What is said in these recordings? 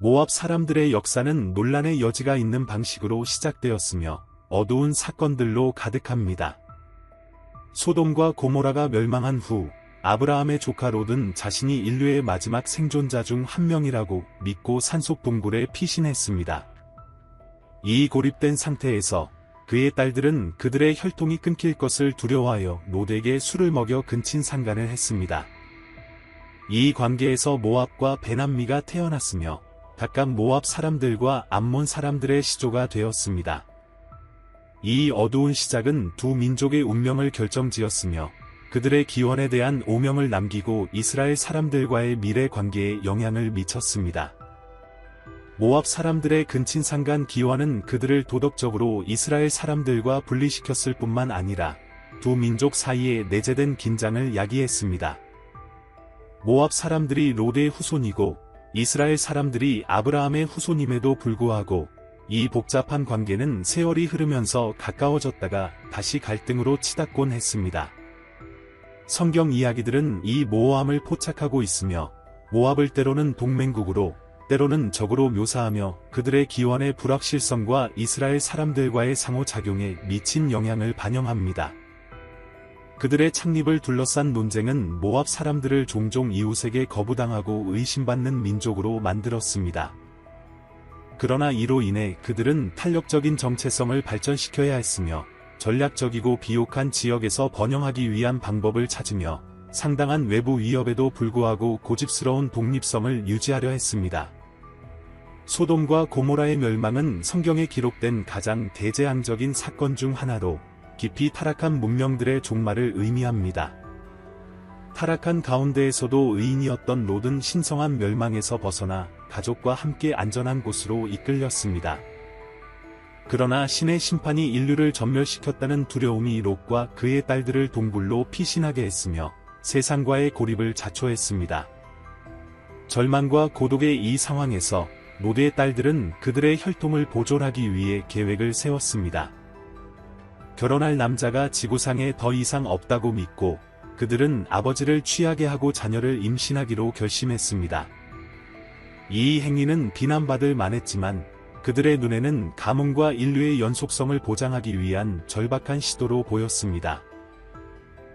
모압 사람들의 역사는 논란의 여지가 있는 방식으로 시작되었으며 어두운 사건들로 가득합니다. 소돔과 고모라가 멸망한 후 아브라함의 조카 롯은 자신이 인류의 마지막 생존자 중 한 명이라고 믿고 산속 동굴에 피신했습니다. 이 고립된 상태에서 그의 딸들은 그들의 혈통이 끊길 것을 두려워하여 롯에게 술을 먹여 근친 상간을 했습니다. 이 관계에서 모압과 베남미가 태어났으며 각각 모압 사람들과 암몬 사람들의 시조가 되었습니다. 이 어두운 시작은 두 민족의 운명을 결정지었으며 그들의 기원에 대한 오명을 남기고 이스라엘 사람들과의 미래 관계에 영향을 미쳤습니다. 모압 사람들의 근친상간 기원은 그들을 도덕적으로 이스라엘 사람들과 분리시켰을 뿐만 아니라 두 민족 사이에 내재된 긴장을 야기했습니다. 모압 사람들이 롯의 후손이고 이스라엘 사람들이 아브라함의 후손임에도 불구하고 이 복잡한 관계는 세월이 흐르면서 가까워졌다가 다시 갈등으로 치닫곤 했습니다. 성경 이야기들은 이 모호함을 포착하고 있으며 모압을 때로는 동맹국으로 때로는 적으로 묘사하며 그들의 기원의 불확실성과 이스라엘 사람들과의 상호작용에 미친 영향을 반영합니다. 그들의 창립을 둘러싼 논쟁은 모압 사람들을 종종 이웃에게 거부당하고 의심받는 민족으로 만들었습니다. 그러나 이로 인해 그들은 탄력적인 정체성을 발전시켜야 했으며 전략적이고 비옥한 지역에서 번영하기 위한 방법을 찾으며 상당한 외부 위협에도 불구하고 고집스러운 독립성을 유지하려 했습니다. 소돔과 고모라의 멸망은 성경에 기록된 가장 대재앙적인 사건 중 하나로 깊이 타락한 문명들의 종말을 의미합니다. 타락한 가운데에서도 의인이었던 롯은 신성한 멸망에서 벗어나 가족과 함께 안전한 곳으로 이끌렸습니다. 그러나 신의 심판이 인류를 전멸시켰다는 두려움이 롯과 그의 딸들을 동굴로 피신하게 했으며 세상과의 고립을 자초했습니다. 절망과 고독의 이 상황에서 롯의 딸들은 그들의 혈통을 보존하기 위해 계획을 세웠습니다. 결혼할 남자가 지구상에 더 이상 없다고 믿고 그들은 아버지를 취하게 하고 자녀를 임신하기로 결심했습니다. 이 행위는 비난받을 만했지만 그들의 눈에는 가문과 인류의 연속성을 보장하기 위한 절박한 시도로 보였습니다.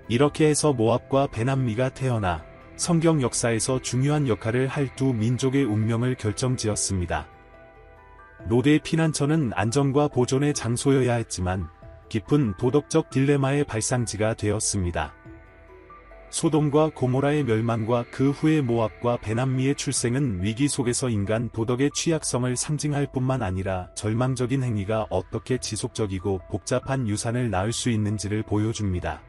이렇게 해서 모압과 베남미가 태어나 성경 역사에서 중요한 역할을 할 두 민족의 운명을 결정지었습니다. 롯의 피난처는 안정과 보존의 장소여야 했지만 깊은 도덕적 딜레마의 발상지가 되었습니다. 소돔과 고모라의 멸망과 그 후의 모압과 베남미의 출생은 위기 속에서 인간 도덕의 취약성을 상징할 뿐만 아니라 절망적인 행위가 어떻게 지속적이고 복잡한 유산을 낳을 수 있는지를 보여줍니다.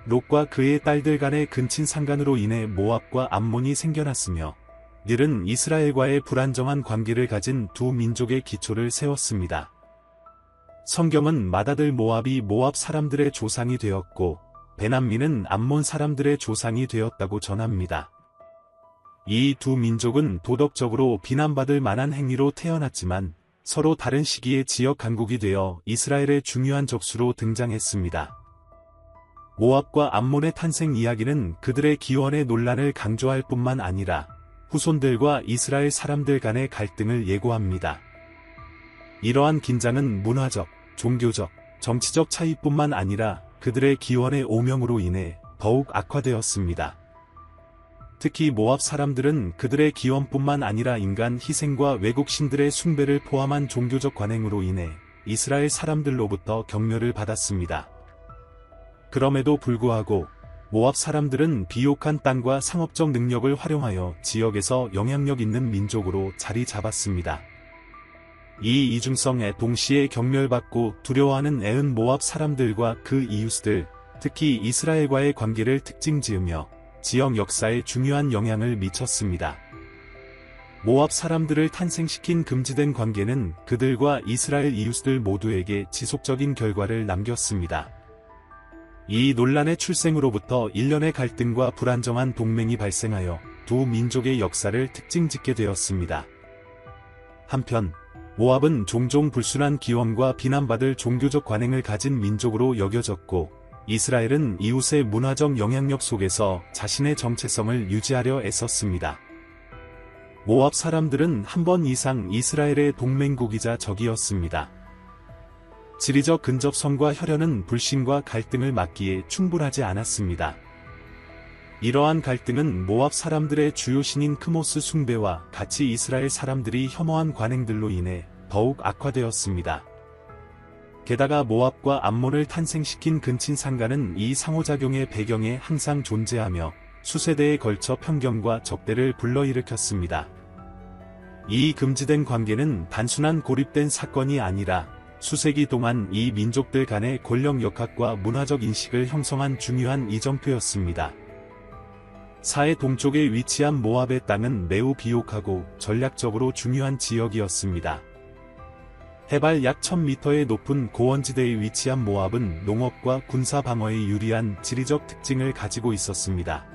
롯과 그의 딸들 간의 근친상간으로 인해 모압과 암몬이 생겨났으며 이들은 이스라엘과의 불안정한 관계를 가진 두 민족의 기초를 세웠습니다. 성경은 맏아들 모압이 모압 사람들의 조상이 되었고 베남미는 암몬 사람들의 조상이 되었다고 전합니다. 이 두 민족은 도덕적으로 비난받을 만한 행위로 태어났지만 서로 다른 시기에 지역 강국이 되어 이스라엘의 중요한 적수로 등장했습니다. 모압과 암몬의 탄생 이야기는 그들의 기원의 논란을 강조할 뿐만 아니라 후손들과 이스라엘 사람들 간의 갈등을 예고합니다. 이러한 긴장은 문화적, 종교적, 정치적 차이뿐만 아니라 그들의 기원의 오명으로 인해 더욱 악화되었습니다. 특히 모압 사람들은 그들의 기원뿐만 아니라 인간 희생과 외국 신들의 숭배를 포함한 종교적 관행으로 인해 이스라엘 사람들로부터 경멸을 받았습니다. 그럼에도 불구하고 모압 사람들은 비옥한 땅과 상업적 능력을 활용하여 지역에서 영향력 있는 민족으로 자리 잡았습니다. 이 이중성에 동시에 경멸받고 두려워하는 애은 모압 사람들과 그 이웃들, 특히 이스라엘과의 관계를 특징지으며 지역 역사에 중요한 영향을 미쳤습니다. 모압 사람들을 탄생시킨 금지된 관계는 그들과 이스라엘 이웃들 모두에게 지속적인 결과를 남겼습니다. 이 논란의 출생으로부터 일련의 갈등과 불안정한 동맹이 발생하여 두 민족의 역사를 특징짓게 되었습니다. 한편 모압은 종종 불순한 기원과 비난받을 종교적 관행을 가진 민족으로 여겨졌고 이스라엘은 이웃의 문화적 영향력 속에서 자신의 정체성을 유지하려 애썼습니다. 모압 사람들은 한 번 이상 이스라엘의 동맹국이자 적이었습니다. 지리적 근접성과 혈연은 불신과 갈등을 막기에 충분하지 않았습니다. 이러한 갈등은 모압 사람들의 주요 신인 크모스 숭배와 같이 이스라엘 사람들이 혐오한 관행들로 인해 더욱 악화되었습니다. 게다가 모압과 암몬을 탄생시킨 근친상간은 이 상호작용의 배경에 항상 존재하며 수세대에 걸쳐 편견과 적대를 불러일으켰습니다. 이 금지된 관계는 단순한 고립된 사건이 아니라 수세기 동안 이 민족들 간의 권력 역학과 문화적 인식을 형성한 중요한 이정표였습니다. 사해 동쪽에 위치한 모압의 땅은 매우 비옥하고 전략적으로 중요한 지역이었습니다. 해발 약 1000m의 높은 고원지대에 위치한 모압은 농업과 군사 방어에 유리한 지리적 특징을 가지고 있었습니다.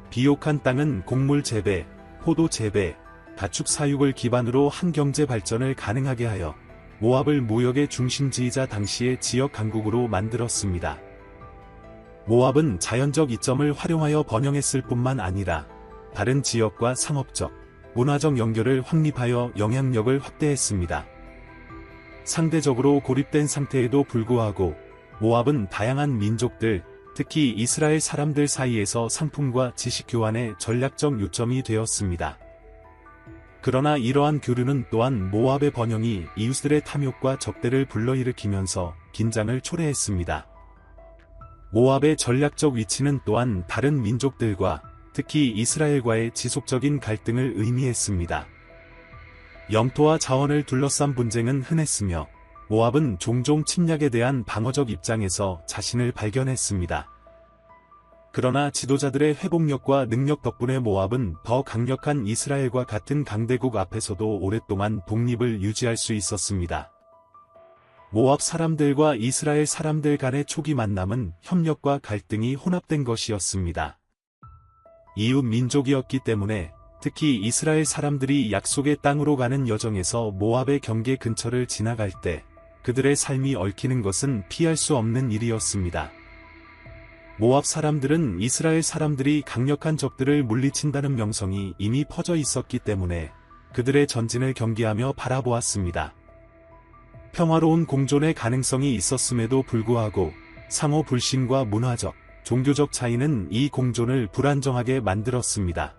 비옥한 땅은 곡물 재배, 포도 재배, 가축 사육을 기반으로 한 경제 발전을 가능하게 하여 모압을 무역의 중심지이자 당시의 지역 강국으로 만들었습니다. 모압은 자연적 이점을 활용하여 번영했을 뿐만 아니라 다른 지역과 상업적, 문화적 연결을 확립하여 영향력을 확대했습니다. 상대적으로 고립된 상태에도 불구하고 모압은 다양한 민족들, 특히 이스라엘 사람들 사이에서 상품과 지식 교환의 전략적 요점이 되었습니다. 그러나 이러한 교류는 또한 모압의 번영이 이웃들의 탐욕과 적대를 불러일으키면서 긴장을 초래했습니다. 모압의 전략적 위치는 또한 다른 민족들과 특히 이스라엘과의 지속적인 갈등을 의미했습니다. 영토와 자원을 둘러싼 분쟁은 흔했으며 모압은 종종 침략에 대한 방어적 입장에서 자신을 발견했습니다. 그러나 지도자들의 회복력과 능력 덕분에 모압은 더 강력한 이스라엘과 같은 강대국 앞에서도 오랫동안 독립을 유지할 수 있었습니다. 모압 사람들과 이스라엘 사람들 간의 초기 만남은 협력과 갈등이 혼합된 것이었습니다. 이웃 민족이었기 때문에 특히 이스라엘 사람들이 약속의 땅으로 가는 여정에서 모압의 경계 근처를 지나갈 때 그들의 삶이 얽히는 것은 피할 수 없는 일이었습니다. 모압 사람들은 이스라엘 사람들이 강력한 적들을 물리친다는 명성이 이미 퍼져 있었기 때문에 그들의 전진을 경계하며 바라보았습니다. 평화로운 공존의 가능성이 있었음에도 불구하고 상호 불신과 문화적, 종교적 차이는 이 공존을 불안정하게 만들었습니다.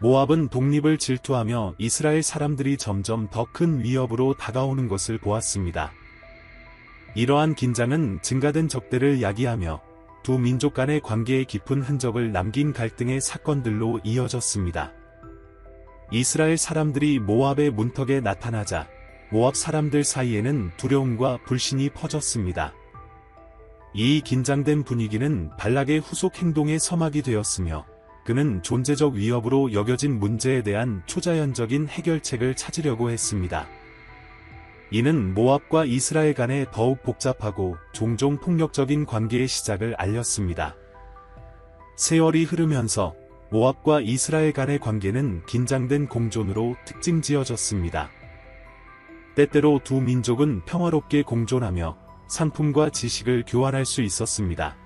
모압은 독립을 질투하며 이스라엘 사람들이 점점 더 큰 위협으로 다가오는 것을 보았습니다. 이러한 긴장은 증가된 적대를 야기하며 두 민족 간의 관계에 깊은 흔적을 남긴 갈등의 사건들로 이어졌습니다. 이스라엘 사람들이 모압의 문턱에 나타나자 모압 사람들 사이에는 두려움과 불신이 퍼졌습니다. 이 긴장된 분위기는 발락의 후속 행동의 서막이 되었으며 그는 존재적 위협으로 여겨진 문제에 대한 초자연적인 해결책을 찾으려고 했습니다. 이는 모압과 이스라엘 간의 더욱 복잡하고 종종 폭력적인 관계의 시작을 알렸습니다. 세월이 흐르면서 모압과 이스라엘 간의 관계는 긴장된 공존으로 특징지어졌습니다. 때때로 두 민족은 평화롭게 공존하며 상품과 지식을 교환할 수 있었습니다.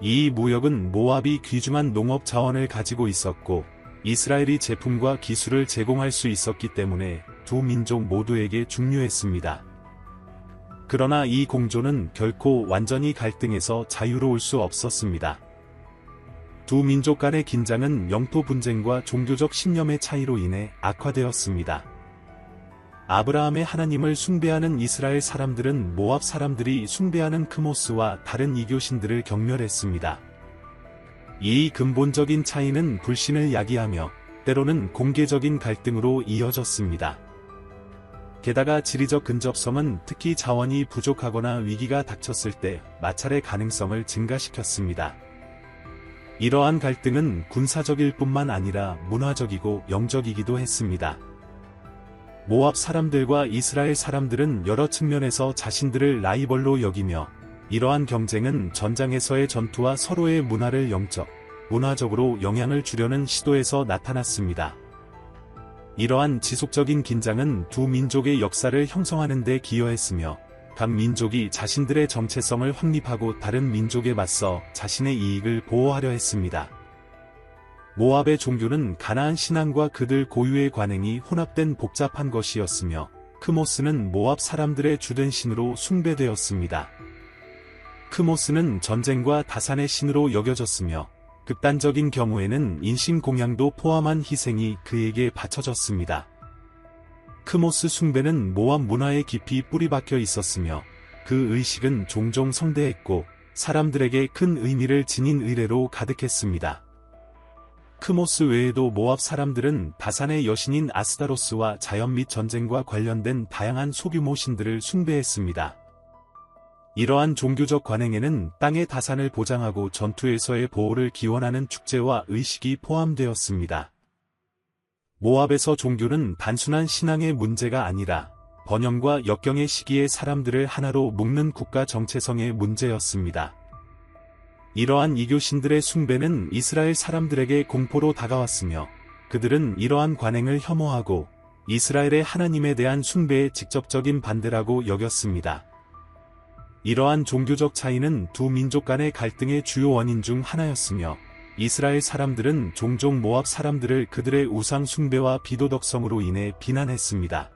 이 무역은 모압이 귀중한 농업 자원을 가지고 있었고 이스라엘이 제품과 기술을 제공할 수 있었기 때문에 두 민족 모두에게 중요했습니다. 그러나 이 공존은 결코 완전히 갈등에서 자유로울 수 없었습니다. 두 민족 간의 긴장은 영토 분쟁과 종교적 신념의 차이로 인해 악화되었습니다. 아브라함의 하나님을 숭배하는 이스라엘 사람들은 모압 사람들이 숭배하는 크모스와 다른 이교신들을 경멸했습니다. 이 근본적인 차이는 불신을 야기하며 때로는 공개적인 갈등으로 이어졌습니다. 게다가 지리적 근접성은 특히 자원이 부족하거나 위기가 닥쳤을 때 마찰의 가능성을 증가시켰습니다. 이러한 갈등은 군사적일 뿐만 아니라 문화적이고 영적이기도 했습니다. 모압 사람들과 이스라엘 사람들은 여러 측면에서 자신들을 라이벌로 여기며 이러한 경쟁은 전장에서의 전투와 서로의 문화를 영적, 문화적으로 영향을 주려는 시도에서 나타났습니다. 이러한 지속적인 긴장은 두 민족의 역사를 형성하는 데 기여했으며 각 민족이 자신들의 정체성을 확립하고 다른 민족에 맞서 자신의 이익을 보호하려 했습니다. 모압의 종교는 가나안 신앙과 그들 고유의 관행이 혼합된 복잡한 것이었으며 크모스는 모압 사람들의 주된 신으로 숭배되었습니다. 크모스는 전쟁과 다산의 신으로 여겨졌으며 극단적인 경우에는 인신공양도 포함한 희생이 그에게 바쳐졌습니다. 크모스 숭배는 모압 문화에 깊이 뿌리박혀 있었으며 그 의식은 종종 성대했고 사람들에게 큰 의미를 지닌 의례로 가득했습니다. 크모스 외에도 모압 사람들은 다산의 여신인 아스타로스와 자연 및 전쟁과 관련된 다양한 소규모 신들을 숭배했습니다. 이러한 종교적 관행에는 땅의 다산을 보장하고 전투에서의 보호를 기원하는 축제와 의식이 포함되었습니다. 모압에서 종교는 단순한 신앙의 문제가 아니라 번영과 역경의 시기에 사람들을 하나로 묶는 국가 정체성의 문제였습니다. 이러한 이교신들의 숭배는 이스라엘 사람들에게 공포로 다가왔으며 그들은 이러한 관행을 혐오하고 이스라엘의 하나님에 대한 숭배의 직접적인 반대라고 여겼습니다. 이러한 종교적 차이는 두 민족 간의 갈등의 주요 원인 중 하나였으며 이스라엘 사람들은 종종 모압 사람들을 그들의 우상 숭배와 비도덕성으로 인해 비난했습니다.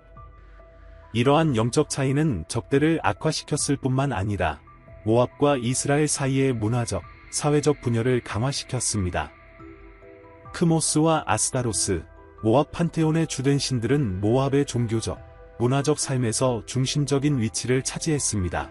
이러한 영적 차이는 적대를 악화시켰을 뿐만 아니라 모압과 이스라엘 사이의 문화적, 사회적 분열을 강화시켰습니다. 크모스와 아스타로스, 모압 판테온의 주된 신들은 모압의 종교적, 문화적 삶에서 중심적인 위치를 차지했습니다.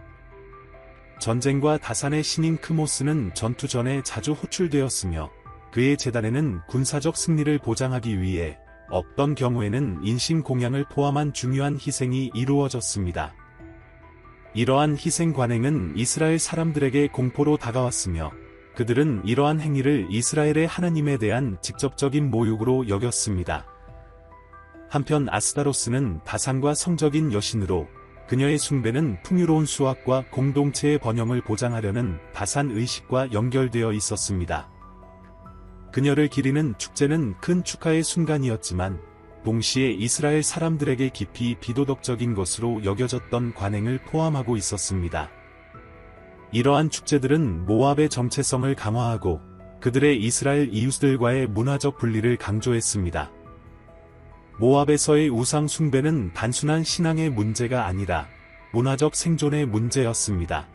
전쟁과 다산의 신인 크모스는 전투 전에 자주 호출되었으며 그의 제단에는 군사적 승리를 보장하기 위해 어떤 경우에는 인신공양을 포함한 중요한 희생이 이루어졌습니다. 이러한 희생 관행은 이스라엘 사람들에게 공포로 다가왔으며 그들은 이러한 행위를 이스라엘의 하나님에 대한 직접적인 모욕으로 여겼습니다. 한편 아스타로스는 다산과 성적인 여신으로 그녀의 숭배는 풍요로운 수확과 공동체의 번영을 보장하려는 다산 의식과 연결되어 있었습니다. 그녀를 기리는 축제는 큰 축하의 순간이었지만 동시에 이스라엘 사람들에게 깊이 비도덕적인 것으로 여겨졌던 관행을 포함하고 있었습니다. 이러한 축제들은 모압의 정체성을 강화하고 그들의 이스라엘 이웃들과의 문화적 분리를 강조했습니다. 모압에서의 우상 숭배는 단순한 신앙의 문제가 아니라 문화적 생존의 문제였습니다.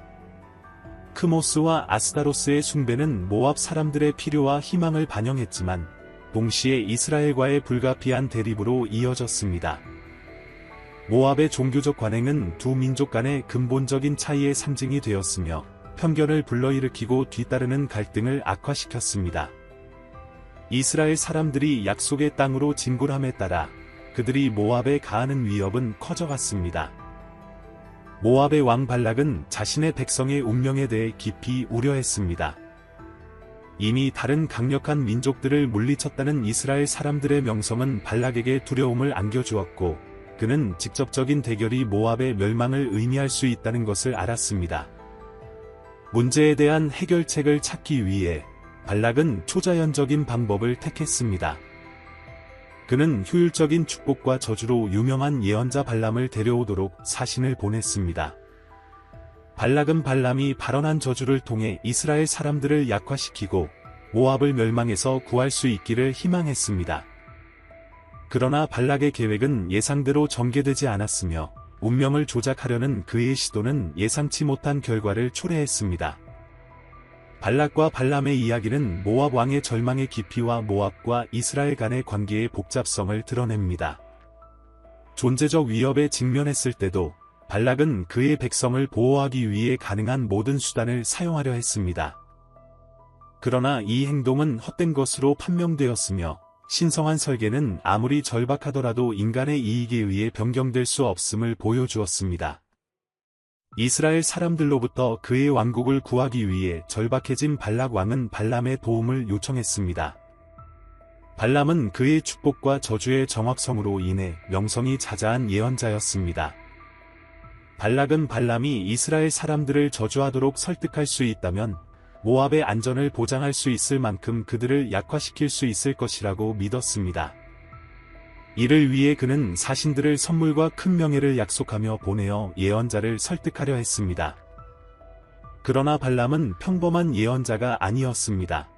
크모스와 아스타로스의 숭배는 모압 사람들의 필요와 희망을 반영했지만 동시에 이스라엘과의 불가피한 대립으로 이어졌습니다. 모압의 종교적 관행은 두 민족 간의 근본적인 차이의 상징이 되었으며 편견을 불러일으키고 뒤따르는 갈등을 악화시켰습니다. 이스라엘 사람들이 약속의 땅으로 진군함에 따라 그들이 모압에 가하는 위협은 커져갔습니다. 모압의 왕 발락은 자신의 백성의 운명에 대해 깊이 우려했습니다. 이미 다른 강력한 민족들을 물리쳤다는 이스라엘 사람들의 명성은 발락에게 두려움을 안겨주었고 그는 직접적인 대결이 모압의 멸망을 의미할 수 있다는 것을 알았습니다. 문제에 대한 해결책을 찾기 위해 발락은 초자연적인 방법을 택했습니다. 그는 효율적인 축복과 저주로 유명한 예언자 발람을 데려오도록 사신을 보냈습니다. 발락은 발람이 발언한 저주를 통해 이스라엘 사람들을 약화시키고 모압을 멸망해서 구할 수 있기를 희망했습니다. 그러나 발락의 계획은 예상대로 전개되지 않았으며 운명을 조작하려는 그의 시도는 예상치 못한 결과를 초래했습니다. 발락과 발람의 이야기는 모압 왕의 절망의 깊이와 모압과 이스라엘 간의 관계의 복잡성을 드러냅니다. 존재적 위협에 직면했을 때도 발락은 그의 백성을 보호하기 위해 가능한 모든 수단을 사용하려 했습니다. 그러나 이 행동은 헛된 것으로 판명되었으며 신성한 설계는 아무리 절박하더라도 인간의 이익에 의해 변경될 수 없음을 보여주었습니다. 이스라엘 사람들로부터 그의 왕국을 구하기 위해 절박해진 발락 왕은 발람의 도움을 요청했습니다. 발람은 그의 축복과 저주의 정확성으로 인해 명성이 자자한 예언자였습니다. 발락은 발람이 이스라엘 사람들을 저주하도록 설득할 수 있다면 모압의 안전을 보장할 수 있을 만큼 그들을 약화시킬 수 있을 것이라고 믿었습니다. 이를 위해 그는 사신들을 선물과 큰 명예를 약속하며 보내어 예언자를 설득하려 했습니다. 그러나 발람은 평범한 예언자가 아니었습니다.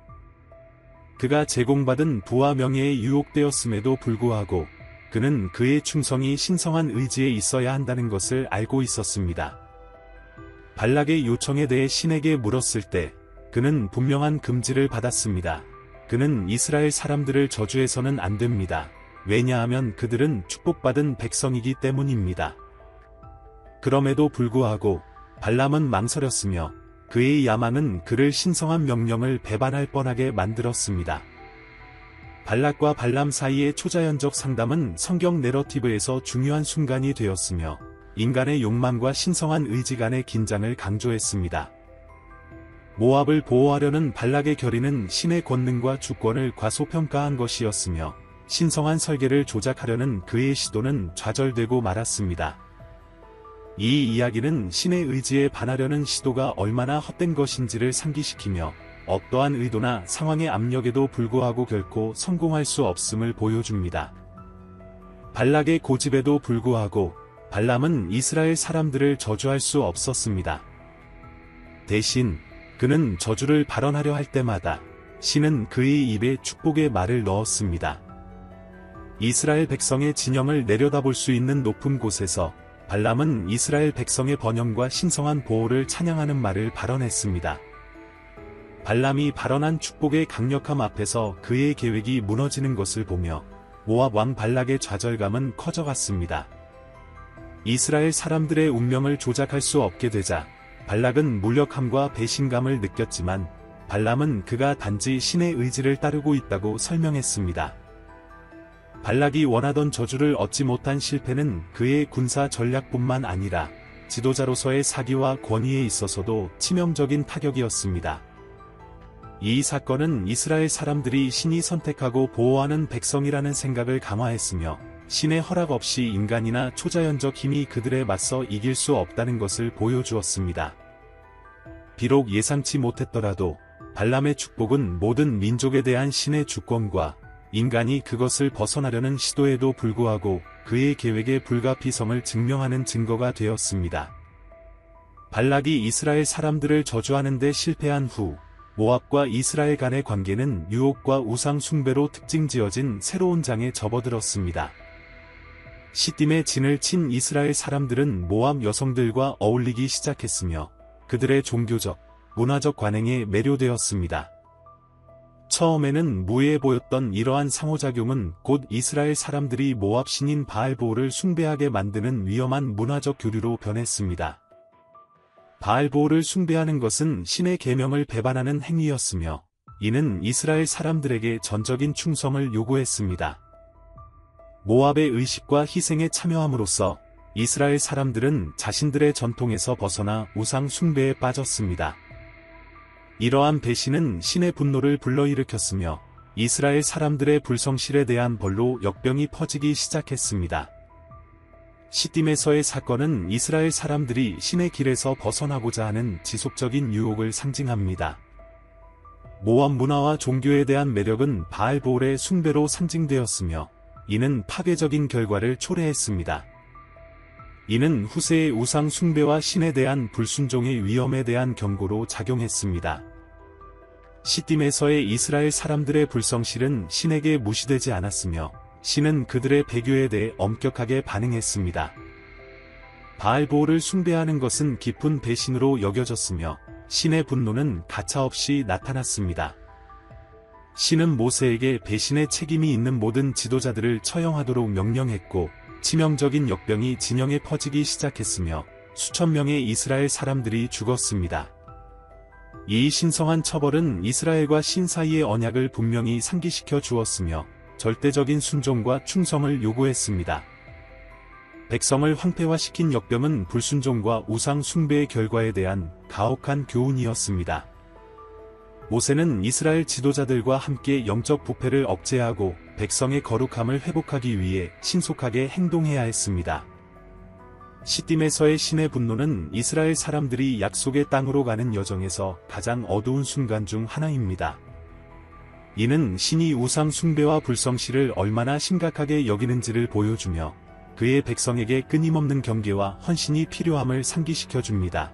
그가 제공받은 부와 명예에 유혹되었음에도 불구하고 그는 그의 충성이 신성한 의지에 있어야 한다는 것을 알고 있었습니다. 발락의 요청에 대해 신에게 물었을 때 그는 분명한 금지를 받았습니다. 그는 이스라엘 사람들을 저주해서는 안 됩니다. 왜냐하면 그들은 축복받은 백성이기 때문입니다. 그럼에도 불구하고 발람은 망설였으며 그의 야망은 그를 신성한 명령을 배반할 뻔하게 만들었습니다. 발락과 발람 사이의 초자연적 상담은 성경 내러티브에서 중요한 순간이 되었으며 인간의 욕망과 신성한 의지 간의 긴장을 강조했습니다. 모압을 보호하려는 발락의 결의는 신의 권능과 주권을 과소평가한 것이었으며 신성한 설계를 조작하려는 그의 시도는 좌절되고 말았습니다. 이 이야기는 신의 의지에 반하려는 시도가 얼마나 헛된 것인지를 상기시키며 어떠한 의도나 상황의 압력에도 불구하고 결코 성공할 수 없음을 보여줍니다. 발락의 고집에도 불구하고 발람은 이스라엘 사람들을 저주할 수 없었습니다. 대신 그는 저주를 발언하려 할 때마다 신은 그의 입에 축복의 말을 넣었습니다. 이스라엘 백성의 진영을 내려다볼 수 있는 높은 곳에서 발람은 이스라엘 백성의 번영과 신성한 보호를 찬양하는 말을 발언했습니다. 발람이 발언한 축복의 강력함 앞에서 그의 계획이 무너지는 것을 보며 모압 왕 발락의 좌절감은 커져갔습니다. 이스라엘 사람들의 운명을 조작할 수 없게 되자 발락은 무력함과 배신감을 느꼈지만 발람은 그가 단지 신의 의지를 따르고 있다고 설명했습니다. 발락이 원하던 저주를 얻지 못한 실패는 그의 군사 전략뿐만 아니라 지도자로서의 사기와 권위에 있어서도 치명적인 타격이었습니다. 이 사건은 이스라엘 사람들이 신이 선택하고 보호하는 백성이라는 생각을 강화했으며 신의 허락 없이 인간이나 초자연적 힘이 그들에 맞서 이길 수 없다는 것을 보여주었습니다. 비록 예상치 못했더라도 발람의 축복은 모든 민족에 대한 신의 주권과 인간이 그것을 벗어나려는 시도에도 불구하고 그의 계획의 불가피성을 증명하는 증거가 되었습니다. 발락이 이스라엘 사람들을 저주하는 데 실패한 후 모압과 이스라엘 간의 관계는 유혹과 우상 숭배로 특징지어진 새로운 장에 접어들었습니다. 시딤에 진을 친 이스라엘 사람들은 모압 여성들과 어울리기 시작했으며 그들의 종교적, 문화적 관행에 매료되었습니다. 처음에는 무해해 보였던 이러한 상호작용은 곧 이스라엘 사람들이 모압 신인 바알보를 숭배하게 만드는 위험한 문화적 교류로 변했습니다. 바알보를 숭배하는 것은 신의 계명을 배반하는 행위였으며 이는 이스라엘 사람들에게 전적인 충성을 요구했습니다. 모압의 의식과 희생에 참여함으로써 이스라엘 사람들은 자신들의 전통에서 벗어나 우상 숭배에 빠졌습니다. 이러한 배신은 신의 분노를 불러일으켰으며 이스라엘 사람들의 불성실에 대한 벌로 역병이 퍼지기 시작했습니다. 시딤에서의 사건은 이스라엘 사람들이 신의 길에서 벗어나고자 하는 지속적인 유혹을 상징합니다. 모압 문화와 종교에 대한 매력은 바알볼의 숭배로 상징되었으며 이는 파괴적인 결과를 초래했습니다. 이는 후세의 우상 숭배와 신에 대한 불순종의 위험에 대한 경고로 작용했습니다. 시딤에서의 이스라엘 사람들의 불성실은 신에게 무시되지 않았으며 신은 그들의 배교에 대해 엄격하게 반응했습니다. 바알보를 숭배하는 것은 깊은 배신으로 여겨졌으며 신의 분노는 가차없이 나타났습니다. 신은 모세에게 배신의 책임이 있는 모든 지도자들을 처형하도록 명령했고 치명적인 역병이 진영에 퍼지기 시작했으며 수천 명의 이스라엘 사람들이 죽었습니다. 이 신성한 처벌은 이스라엘과 신 사이의 언약을 분명히 상기시켜 주었으며 절대적인 순종과 충성을 요구했습니다. 백성을 황폐화시킨 역병은 불순종과 우상 숭배의 결과에 대한 가혹한 교훈이었습니다. 모세는 이스라엘 지도자들과 함께 영적 부패를 억제하고 백성의 거룩함을 회복하기 위해 신속하게 행동해야 했습니다. 시딤에서의 신의 분노는 이스라엘 사람들이 약속의 땅으로 가는 여정에서 가장 어두운 순간 중 하나입니다. 이는 신이 우상 숭배와 불성실을 얼마나 심각하게 여기는지를 보여주며 그의 백성에게 끊임없는 경계와 헌신이 필요함을 상기시켜 줍니다.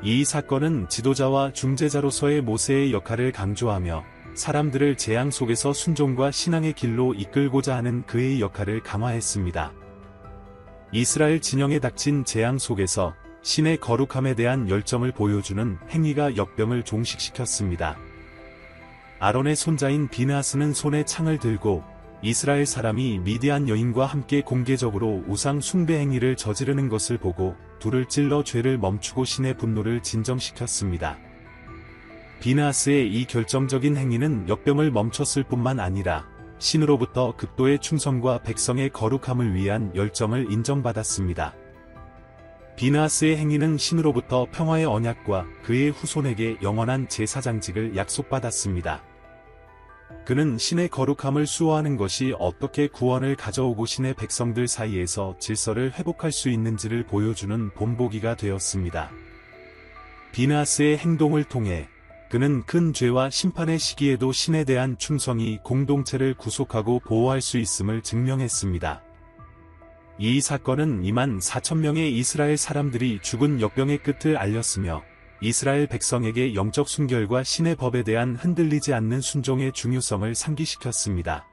이 사건은 지도자와 중재자로서의 모세의 역할을 강조하며 사람들을 재앙 속에서 순종과 신앙의 길로 이끌고자 하는 그의 역할을 강화했습니다. 이스라엘 진영에 닥친 재앙 속에서 신의 거룩함에 대한 열정을 보여주는 행위가 역병을 종식시켰습니다. 아론의 손자인 비느하스는 손에 창을 들고 이스라엘 사람이 미디안 여인과 함께 공개적으로 우상 숭배 행위를 저지르는 것을 보고 둘을 찔러 죄를 멈추고 신의 분노를 진정시켰습니다. 비느하스의 이 결정적인 행위는 역병을 멈췄을 뿐만 아니라 신으로부터 극도의 충성과 백성의 거룩함을 위한 열정을 인정받았습니다. 비느하스의 행위는 신으로부터 평화의 언약과 그의 후손에게 영원한 제사장직을 약속받았습니다. 그는 신의 거룩함을 수호하는 것이 어떻게 구원을 가져오고 신의 백성들 사이에서 질서를 회복할 수 있는지를 보여주는 본보기가 되었습니다. 비느하스의 행동을 통해 그는 큰 죄와 심판의 시기에도 신에 대한 충성이 공동체를 구속하고 보호할 수 있음을 증명했습니다. 이 사건은 2만 4천 명의 이스라엘 사람들이 죽은 역병의 끝을 알렸으며 이스라엘 백성에게 영적 순결과 신의 법에 대한 흔들리지 않는 순종의 중요성을 상기시켰습니다.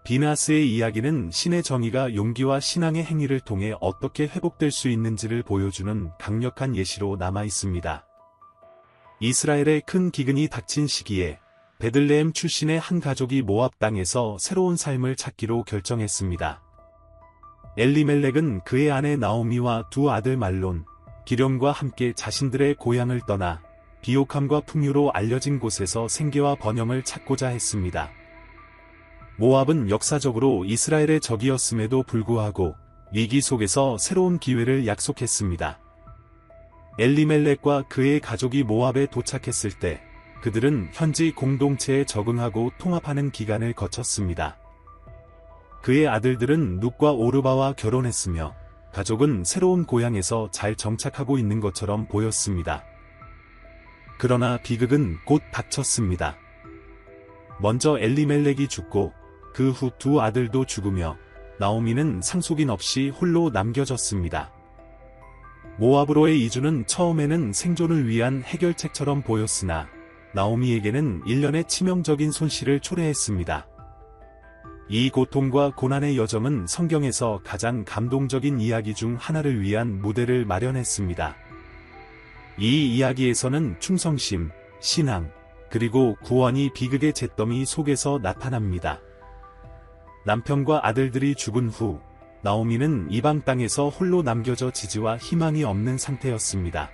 비느하스의 이야기는 신의 정의가 용기와 신앙의 행위를 통해 어떻게 회복될 수 있는지를 보여주는 강력한 예시로 남아 있습니다. 이스라엘의 큰 기근이 닥친 시기에 베들레헴 출신의 한 가족이 모압 땅에서 새로운 삶을 찾기로 결정했습니다. 엘리멜렉은 그의 아내 나오미와 두 아들 말론, 기런과 함께 자신들의 고향을 떠나 비옥함과 풍요로 알려진 곳에서 생계와 번영을 찾고자 했습니다. 모압은 역사적으로 이스라엘의 적이었음에도 불구하고 위기 속에서 새로운 기회를 약속했습니다. 엘리멜렉과 그의 가족이 모압에 도착했을 때 그들은 현지 공동체에 적응하고 통합하는 기간을 거쳤습니다. 그의 아들들은 룻과 오르바와 결혼했으며 가족은 새로운 고향에서 잘 정착하고 있는 것처럼 보였습니다. 그러나 비극은 곧 닥쳤습니다. 먼저 엘리멜렉이 죽고 그 후 두 아들도 죽으며 나오미는 상속인 없이 홀로 남겨졌습니다. 모압으로의 이주는 처음에는 생존을 위한 해결책처럼 보였으나 나오미에게는 일련의 치명적인 손실을 초래했습니다. 이 고통과 고난의 여정은 성경에서 가장 감동적인 이야기 중 하나를 위한 무대를 마련했습니다. 이 이야기에서는 충성심, 신앙, 그리고 구원이 비극의 잿더미 속에서 나타납니다. 남편과 아들들이 죽은 후 나오미는 이방 땅에서 홀로 남겨져 지지와 희망이 없는 상태였습니다.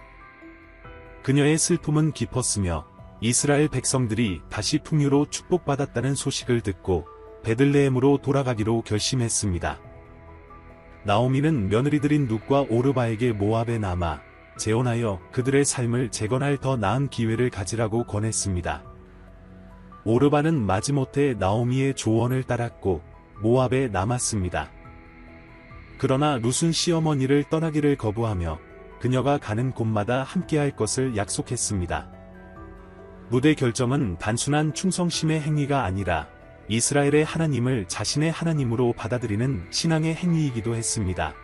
그녀의 슬픔은 깊었으며 이스라엘 백성들이 다시 풍요로 축복받았다는 소식을 듣고 베들레헴으로 돌아가기로 결심했습니다. 나오미는 며느리들인 룻과 오르바에게 모압에 남아 재혼하여 그들의 삶을 재건할 더 나은 기회를 가지라고 권했습니다. 오르바는 마지못해 나오미의 조언을 따랐고 모압에 남았습니다. 그러나 룻은 시어머니를 떠나기를 거부하며 그녀가 가는 곳마다 함께할 것을 약속했습니다. 룻의 결정은 단순한 충성심의 행위가 아니라 이스라엘의 하나님을 자신의 하나님으로 받아들이는 신앙의 행위이기도 했습니다.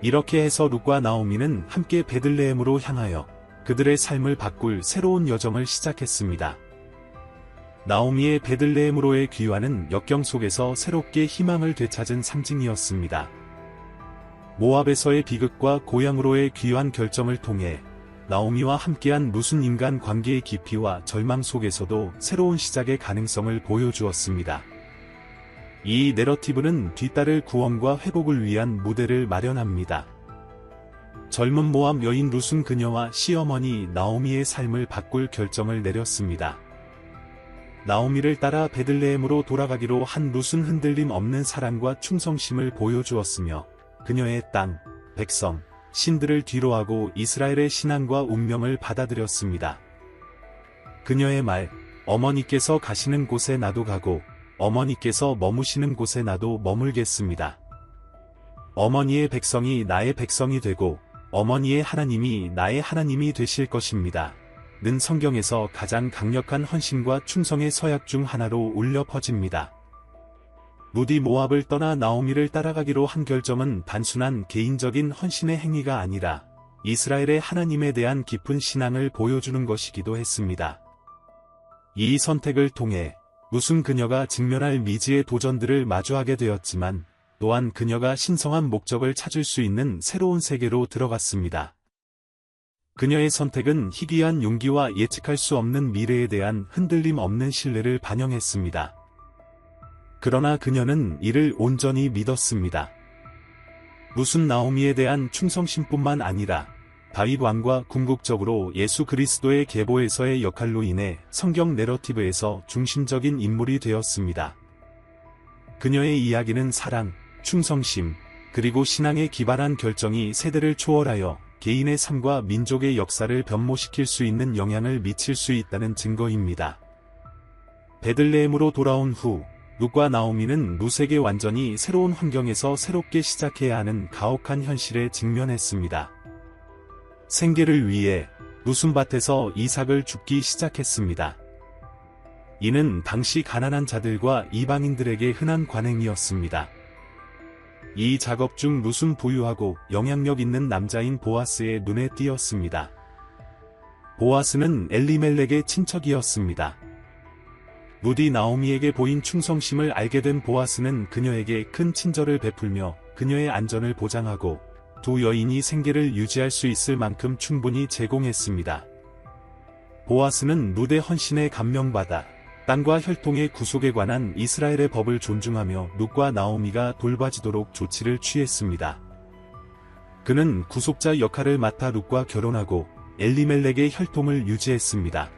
이렇게 해서 룻과 나오미는 함께 베들레헴으로 향하여 그들의 삶을 바꿀 새로운 여정을 시작했습니다. 나오미의 베들레헴으로의 귀환은 역경 속에서 새롭게 희망을 되찾은 상징이었습니다. 모압에서의 비극과 고향으로의 귀환 결정을 통해 나오미와 함께한 룻은 인간 관계의 깊이와 절망 속에서도 새로운 시작의 가능성을 보여주었습니다. 이 내러티브는 뒤따를 구원과 회복을 위한 무대를 마련합니다. 젊은 모압 여인 룻은 그녀와 시어머니 나오미의 삶을 바꿀 결정을 내렸습니다. 나오미를 따라 베들레헴으로 돌아가기로 한 룻은 흔들림 없는 사랑과 충성심을 보여주었으며 그녀의 땅, 백성, 신들을 뒤로하고 이스라엘의 신앙과 운명을 받아들였습니다. 그녀의 말, 어머니께서 가시는 곳에 나도 가고 어머니께서 머무시는 곳에 나도 머물겠습니다. 어머니의 백성이 나의 백성이 되고 어머니의 하나님이 나의 하나님이 되실 것입니다. 는 성경에서 가장 강력한 헌신과 충성의 서약 중 하나로 울려 퍼집니다. 룻이 모압을 떠나 나오미를 따라가기로 한 결정은 단순한 개인적인 헌신의 행위가 아니라 이스라엘의 하나님에 대한 깊은 신앙을 보여주는 것이기도 했습니다. 이 선택을 통해 룻은 그녀가 직면할 미지의 도전들을 마주하게 되었지만 또한 그녀가 신성한 목적을 찾을 수 있는 새로운 세계로 들어갔습니다. 그녀의 선택은 희귀한 용기와 예측할 수 없는 미래에 대한 흔들림 없는 신뢰를 반영했습니다. 그러나 그녀는 이를 온전히 믿었습니다. 룻은 나오미에 대한 충성심뿐만 아니라 다윗 왕과 궁극적으로 예수 그리스도의 계보에서의 역할로 인해 성경 내러티브에서 중심적인 인물이 되었습니다. 그녀의 이야기는 사랑, 충성심, 그리고 신앙에 기반한 결정이 세대를 초월하여 개인의 삶과 민족의 역사를 변모시킬 수 있는 영향을 미칠 수 있다는 증거입니다. 베들레헴으로 돌아온 후 룻과 나오미는 룻에게 완전히 새로운 환경에서 새롭게 시작해야 하는 가혹한 현실에 직면했습니다. 생계를 위해 룻은 밭에서 이삭을 줍기 시작했습니다. 이는 당시 가난한 자들과 이방인들에게 흔한 관행이었습니다. 이 작업 중 룻은 부유하고 영향력 있는 남자인 보아스의 눈에 띄었습니다. 보아스는 엘리멜렉의 친척이었습니다. 룻이 나오미에게 보인 충성심을 알게 된 보아스는 그녀에게 큰 친절을 베풀며 그녀의 안전을 보장하고 두 여인이 생계를 유지할 수 있을 만큼 충분히 제공했습니다. 보아스는 룻의 헌신에 감명받아 땅과 혈통의 구속에 관한 이스라엘의 법을 존중하며 룻과 나오미가 돌봐지도록 조치를 취했습니다. 그는 구속자 역할을 맡아 룻과 결혼하고 엘리멜렉의 혈통을 유지했습니다.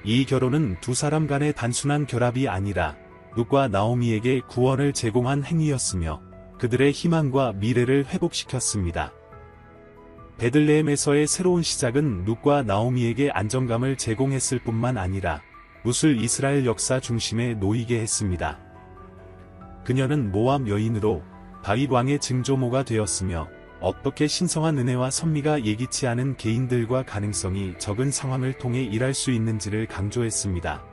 이 결혼은 두 사람 간의 단순한 결합이 아니라 룻과 나오미에게 구원을 제공한 행위였으며 그들의 희망과 미래를 회복시켰습니다. 베들레헴에서의 새로운 시작은 룻과 나오미에게 안정감을 제공했을 뿐만 아니라 룻을 이스라엘 역사 중심에 놓이게 했습니다. 그녀는 모압 여인으로 다윗 왕의 증조모가 되었으며 어떻게 신성한 은혜와 선미가 예기치 않은 개인들과 가능성이 적은 상황을 통해 일할 수 있는지를 강조했습니다.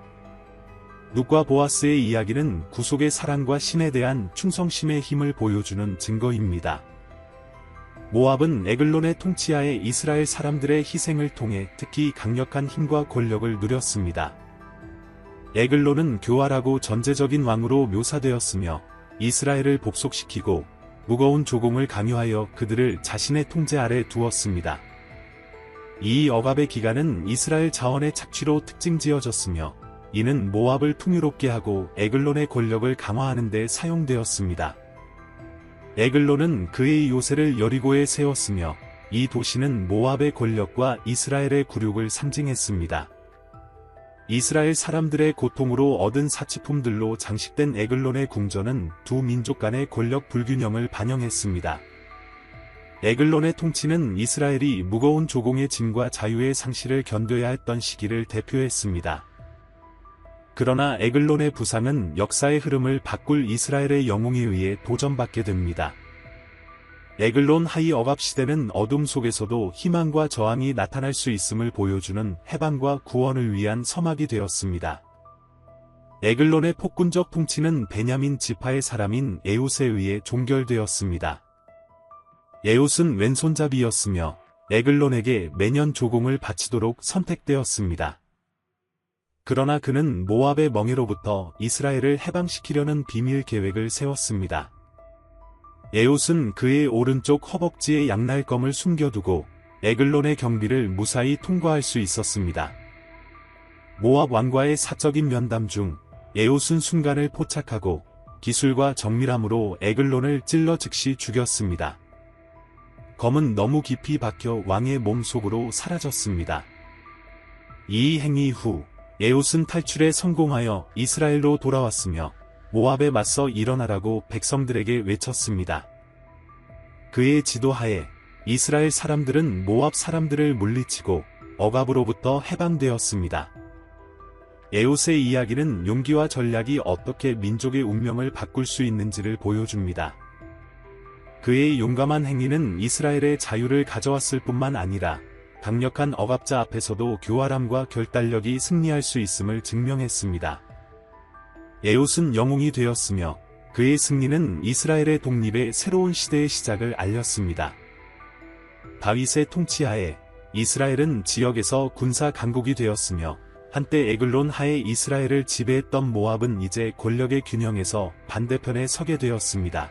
룻과 보아스의 이야기는 구속의 사랑과 신에 대한 충성심의 힘을 보여주는 증거입니다. 모압은 에글론의 통치하에 이스라엘 사람들의 희생을 통해 특히 강력한 힘과 권력을 누렸습니다. 에글론은 교활하고 전제적인 왕으로 묘사되었으며 이스라엘을 복속시키고 무거운 조공을 강요하여 그들을 자신의 통제 아래 두었습니다. 이 억압의 기간은 이스라엘 자원의 착취로 특징지어졌으며 이는 모압을 풍요롭게 하고 에글론의 권력을 강화하는 데 사용되었습니다. 에글론은 그의 요새를 여리고에 세웠으며 이 도시는 모압의 권력과 이스라엘의 굴욕을 상징했습니다. 이스라엘 사람들의 고통으로 얻은 사치품들로 장식된 에글론의 궁전은 두 민족 간의 권력 불균형을 반영했습니다. 에글론의 통치는 이스라엘이 무거운 조공의 짐과 자유의 상실을 견뎌야 했던 시기를 대표했습니다. 그러나 에글론의 부상은 역사의 흐름을 바꿀 이스라엘의 영웅에 의해 도전받게 됩니다. 에글론 하이 억압 시대는 어둠 속에서도 희망과 저항이 나타날 수 있음을 보여주는 해방과 구원을 위한 서막이 되었습니다. 에글론의 폭군적 통치는 베냐민 지파의 사람인 에웃에 의해 종결되었습니다. 에웃은 왼손잡이였으며 에글론에게 매년 조공을 바치도록 선택되었습니다. 그러나 그는 모압의 멍에로부터 이스라엘을 해방시키려는 비밀 계획을 세웠습니다. 에웃은 그의 오른쪽 허벅지에 양날검을 숨겨두고 에글론의 경비를 무사히 통과할 수 있었습니다. 모압 왕과의 사적인 면담 중 에웃은 순간을 포착하고 기술과 정밀함으로 에글론을 찔러 즉시 죽였습니다. 검은 너무 깊이 박혀 왕의 몸 속으로 사라졌습니다. 이 행위 후 에웃은 탈출에 성공하여 이스라엘로 돌아왔으며 모압에 맞서 일어나라고 백성들에게 외쳤습니다. 그의 지도하에 이스라엘 사람들은 모압 사람들을 물리치고 억압으로부터 해방되었습니다. 에웃의 이야기는 용기와 전략이 어떻게 민족의 운명을 바꿀 수 있는지를 보여줍니다. 그의 용감한 행위는 이스라엘의 자유를 가져왔을 뿐만 아니라 강력한 억압자 앞에서도 교활함과 결단력이 승리할 수 있음을 증명했습니다. 에웃은 영웅이 되었으며 그의 승리는 이스라엘의 독립의 새로운 시대의 시작을 알렸습니다. 다윗의 통치하에 이스라엘은 지역에서 군사 강국이 되었으며 한때 에글론 하에 이스라엘을 지배했던 모압은 이제 권력의 균형에서 반대편에 서게 되었습니다.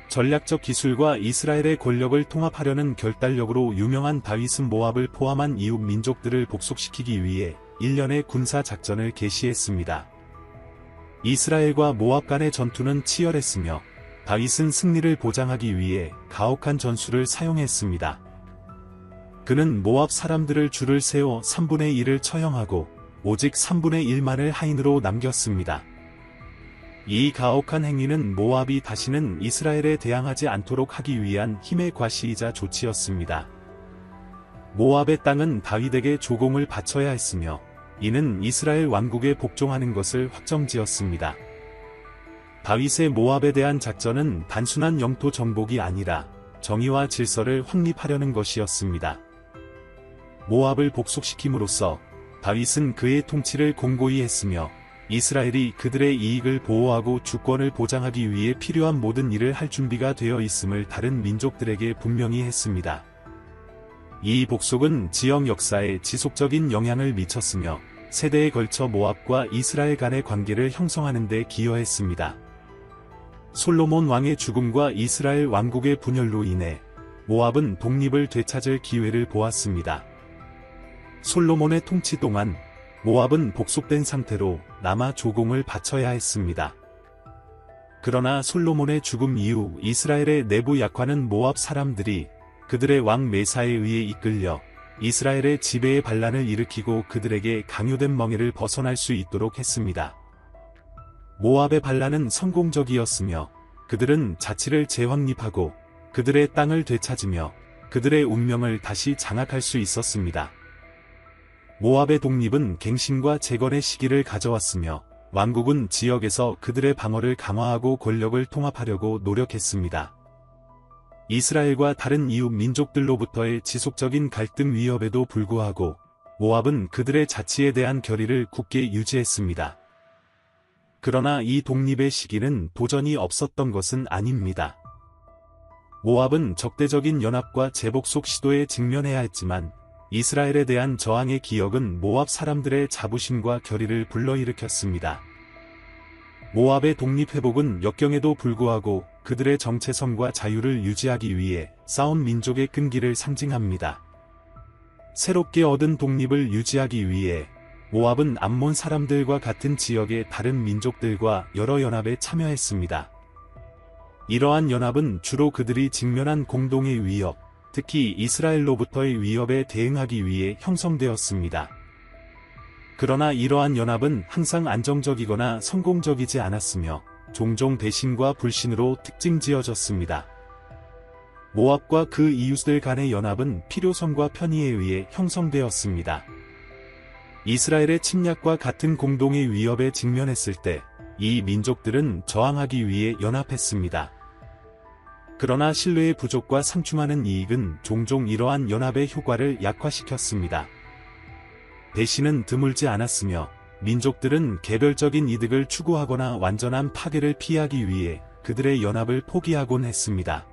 전략적 기술과 이스라엘의 권력을 통합하려는 결단력으로 유명한 다윗은 모압을 포함한 이웃 민족들을 복속시키기 위해 일련의 군사 작전을 개시했습니다. 이스라엘과 모압 간의 전투는 치열했으며 다윗은 승리를 보장하기 위해 가혹한 전술을 사용했습니다. 그는 모압 사람들을 줄을 세워 3분의 1을 처형하고 오직 3분의 1만을 하인으로 남겼습니다. 이 가혹한 행위는 모압이 다시는 이스라엘에 대항하지 않도록 하기 위한 힘의 과시이자 조치였습니다. 모압의 땅은 다윗에게 조공을 바쳐야 했으며 이는 이스라엘 왕국에 복종하는 것을 확정지었습니다. 다윗의 모압에 대한 작전은 단순한 영토 정복이 아니라 정의와 질서를 확립하려는 것이었습니다. 모압을 복속시킴으로써 다윗은 그의 통치를 공고히 했으며 이스라엘이 그들의 이익을 보호하고 주권을 보장하기 위해 필요한 모든 일을 할 준비가 되어 있음을 다른 민족들에게 분명히 했습니다. 이 복속은 지역 역사에 지속적인 영향을 미쳤으며 세대에 걸쳐 모압과 이스라엘 간의 관계를 형성하는 데 기여했습니다. 솔로몬 왕의 죽음과 이스라엘 왕국의 분열로 인해 모압은 독립을 되찾을 기회를 보았습니다. 솔로몬의 통치 동안 모압은 복속된 상태로 남아 조공을 바쳐야 했습니다. 그러나 솔로몬의 죽음 이후 이스라엘의 내부 약화는 모압 사람들이 그들의 왕 메사에 의해 이끌려 이스라엘의 지배의 반란을 일으키고 그들에게 강요된 멍에를 벗어날 수 있도록 했습니다. 모압의 반란은 성공적이었으며 그들은 자치를 재확립하고 그들의 땅을 되찾으며 그들의 운명을 다시 장악할 수 있었습니다. 모압의 독립은 갱신과 재건의 시기를 가져왔으며 왕국은 지역에서 그들의 방어를 강화하고 권력을 통합하려고 노력했습니다. 이스라엘과 다른 이웃 민족들로부터의 지속적인 갈등 위협에도 불구하고 모압은 그들의 자치에 대한 결의를 굳게 유지했습니다. 그러나 이 독립의 시기는 도전이 없었던 것은 아닙니다. 모압은 적대적인 연합과 재복속 시도에 직면해야 했지만 이스라엘에 대한 저항의 기억은 모압 사람들의 자부심과 결의를 불러일으켰습니다. 모압의 독립회복은 역경에도 불구하고 그들의 정체성과 자유를 유지하기 위해 싸운 민족의 끈기를 상징합니다. 새롭게 얻은 독립을 유지하기 위해 모압은 암몬 사람들과 같은 지역의 다른 민족들과 여러 연합에 참여했습니다. 이러한 연합은 주로 그들이 직면한 공동의 위협, 특히 이스라엘로부터의 위협에 대응하기 위해 형성되었습니다. 그러나 이러한 연합은 항상 안정적이거나 성공적이지 않았으며 종종 배신과 불신으로 특징지어졌습니다. 모압과 그 이웃들 간의 연합은 필요성과 편의에 의해 형성되었습니다. 이스라엘의 침략과 같은 공동의 위협에 직면했을 때 이 민족들은 저항하기 위해 연합했습니다. 그러나 신뢰의 부족과 상충하는 이익은 종종 이러한 연합의 효과를 약화시켰습니다. 배신은 드물지 않았으며 민족들은 개별적인 이득을 추구하거나 완전한 파괴를 피하기 위해 그들의 연합을 포기하곤 했습니다.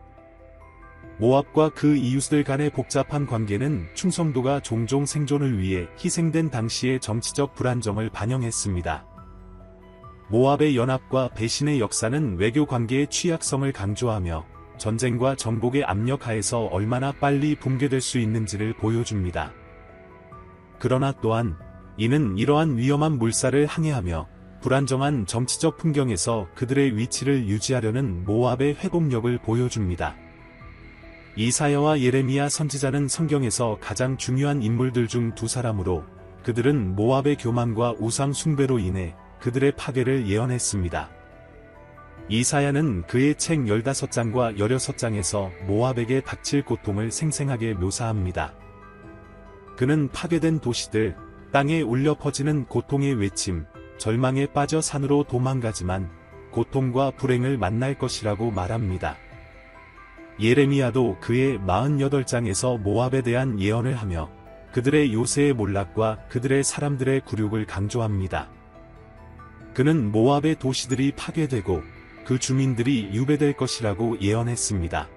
모압과 그 이웃들 간의 복잡한 관계는 충성도가 종종 생존을 위해 희생된 당시의 정치적 불안정을 반영했습니다. 모압의 연합과 배신의 역사는 외교 관계의 취약성을 강조하며 전쟁과 정복의 압력 하에서 얼마나 빨리 붕괴될 수 있는지를 보여줍니다. 그러나 또한 이는 이러한 위험한 물살을 항해하며 불안정한 정치적 풍경에서 그들의 위치를 유지하려는 모압의 회복력을 보여줍니다. 이사야와 예레미야 선지자는 성경에서 가장 중요한 인물들 중 두 사람으로 그들은 모압의 교만과 우상 숭배로 인해 그들의 파괴를 예언했습니다. 이사야는 그의 책 15장과 16장에서 모압에게 닥칠 고통을 생생하게 묘사합니다. 그는 파괴된 도시들, 땅에 울려 퍼지는 고통의 외침, 절망에 빠져 산으로 도망가지만 고통과 불행을 만날 것이라고 말합니다. 예레미야도 그의 48장에서 모압에 대한 예언을 하며 그들의 요새의 몰락과 그들의 사람들의 굴욕을 강조합니다. 그는 모압의 도시들이 파괴되고 그 주민들이 유배될 것이라고 예언했습니다.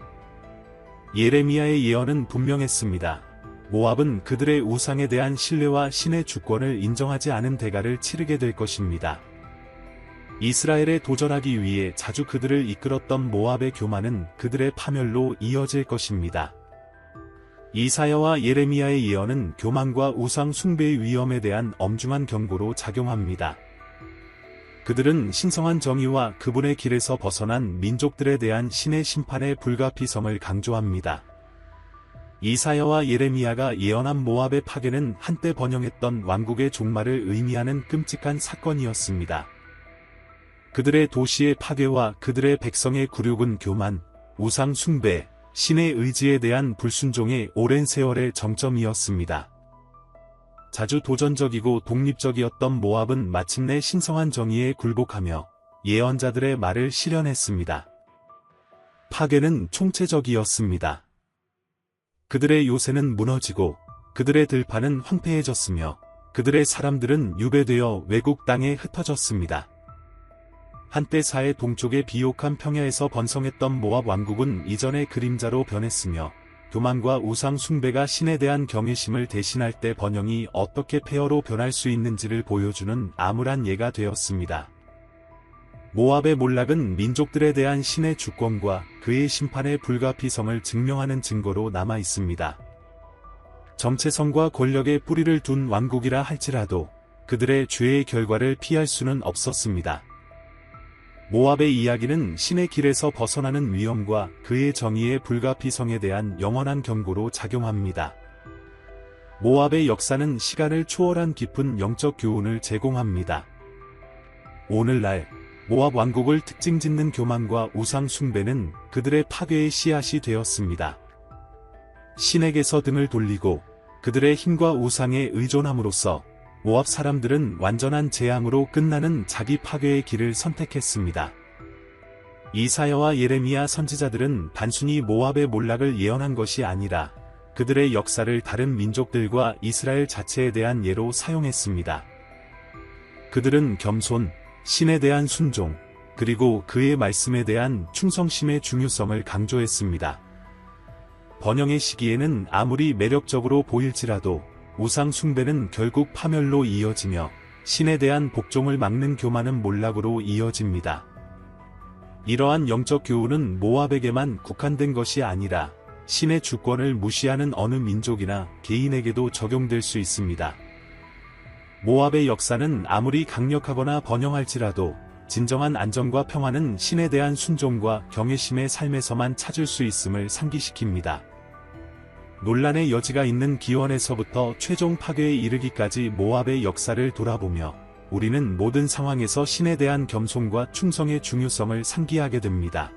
예레미야의 예언은 분명했습니다. 모압은 그들의 우상에 대한 신뢰와 신의 주권을 인정하지 않은 대가를 치르게 될 것입니다. 이스라엘에 도전하기 위해 자주 그들을 이끌었던 모압의 교만은 그들의 파멸로 이어질 것입니다. 이사야와 예레미야의 예언은 교만과 우상 숭배의 위험에 대한 엄중한 경고로 작용합니다. 그들은 신성한 정의와 그분의 길에서 벗어난 민족들에 대한 신의 심판의 불가피성을 강조합니다. 이사야와 예레미야가 예언한 모압의 파괴는 한때 번영했던 왕국의 종말을 의미하는 끔찍한 사건이었습니다. 그들의 도시의 파괴와 그들의 백성의 굴욕은 교만, 우상 숭배, 신의 의지에 대한 불순종의 오랜 세월의 정점이었습니다. 자주 도전적이고 독립적이었던 모압은 마침내 신성한 정의에 굴복하며 예언자들의 말을 실현했습니다. 파괴는 총체적이었습니다. 그들의 요새는 무너지고 그들의 들판은 황폐해졌으며 그들의 사람들은 유배되어 외국 땅에 흩어졌습니다. 한때 사해 동쪽의 비옥한 평야에서 번성했던 모압 왕국은 이전의 그림자로 변했으며 교만과 우상 숭배가 신에 대한 경외심을 대신할 때 번영이 어떻게 폐허로 변할 수 있는지를 보여주는 암울한 예가 되었습니다. 모압의 몰락은 민족들에 대한 신의 주권과 그의 심판의 불가피성을 증명하는 증거로 남아 있습니다. 정체성과 권력의 뿌리를 둔 왕국이라 할지라도 그들의 죄의 결과를 피할 수는 없었습니다. 모압의 이야기는 신의 길에서 벗어나는 위험과 그의 정의의 불가피성에 대한 영원한 경고로 작용합니다. 모압의 역사는 시간을 초월한 깊은 영적 교훈을 제공합니다. 오늘날 모압 왕국을 특징짓는 교만과 우상 숭배는 그들의 파괴의 씨앗이 되었습니다. 신에게서 등을 돌리고 그들의 힘과 우상에 의존함으로써 모압 사람들은 완전한 재앙으로 끝나는 자기 파괴의 길을 선택했습니다. 이사야와 예레미야 선지자들은 단순히 모압의 몰락을 예언한 것이 아니라 그들의 역사를 다른 민족들과 이스라엘 자체에 대한 예로 사용했습니다. 그들은 겸손, 신에 대한 순종, 그리고 그의 말씀에 대한 충성심의 중요성을 강조했습니다. 번영의 시기에는 아무리 매력적으로 보일지라도 우상 숭배는 결국 파멸로 이어지며 신에 대한 복종을 막는 교만은 몰락으로 이어집니다. 이러한 영적 교훈은 모압에게만 국한된 것이 아니라 신의 주권을 무시하는 어느 민족이나 개인에게도 적용될 수 있습니다. 모압의 역사는 아무리 강력하거나 번영할지라도 진정한 안정과 평화는 신에 대한 순종과 경외심의 삶에서만 찾을 수 있음을 상기시킵니다. 논란의 여지가 있는 기원에서부터 최종 파괴에 이르기까지 모압의 역사를 돌아보며 우리는 모든 상황에서 신에 대한 겸손과 충성의 중요성을 상기하게 됩니다.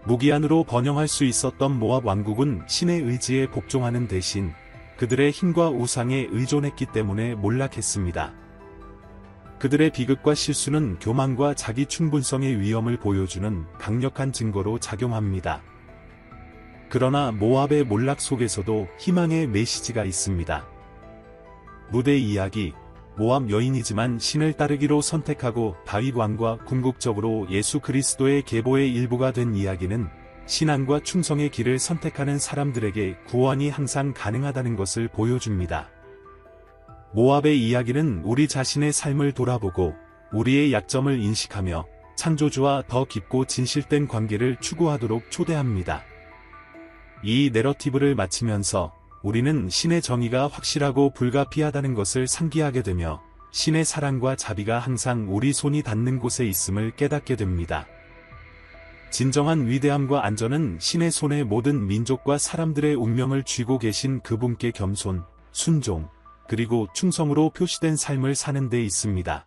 무기한으로 번영할 수 있었던 모압 왕국은 신의 의지에 복종하는 대신 그들의 힘과 우상에 의존했기 때문에 몰락했습니다. 그들의 비극과 실수는 교만과 자기 충분성의 위험을 보여주는 강력한 증거로 작용합니다. 그러나 모압의 몰락 속에서도 희망의 메시지가 있습니다. 무대 이야기, 모압 여인이지만 신을 따르기로 선택하고 다윗 왕과 궁극적으로 예수 그리스도의 계보의 일부가 된 이야기는 신앙과 충성의 길을 선택하는 사람들에게 구원이 항상 가능하다는 것을 보여줍니다. 모압의 이야기는 우리 자신의 삶을 돌아보고 우리의 약점을 인식하며 창조주와 더 깊고 진실된 관계를 추구하도록 초대합니다. 이 내러티브를 마치면서 우리는 신의 정의가 확실하고 불가피하다는 것을 상기하게 되며 신의 사랑과 자비가 항상 우리 손이 닿는 곳에 있음을 깨닫게 됩니다. 진정한 위대함과 안전은 신의 손에 모든 민족과 사람들의 운명을 쥐고 계신 그분께 겸손, 순종, 그리고 충성으로 표시된 삶을 사는 데 있습니다.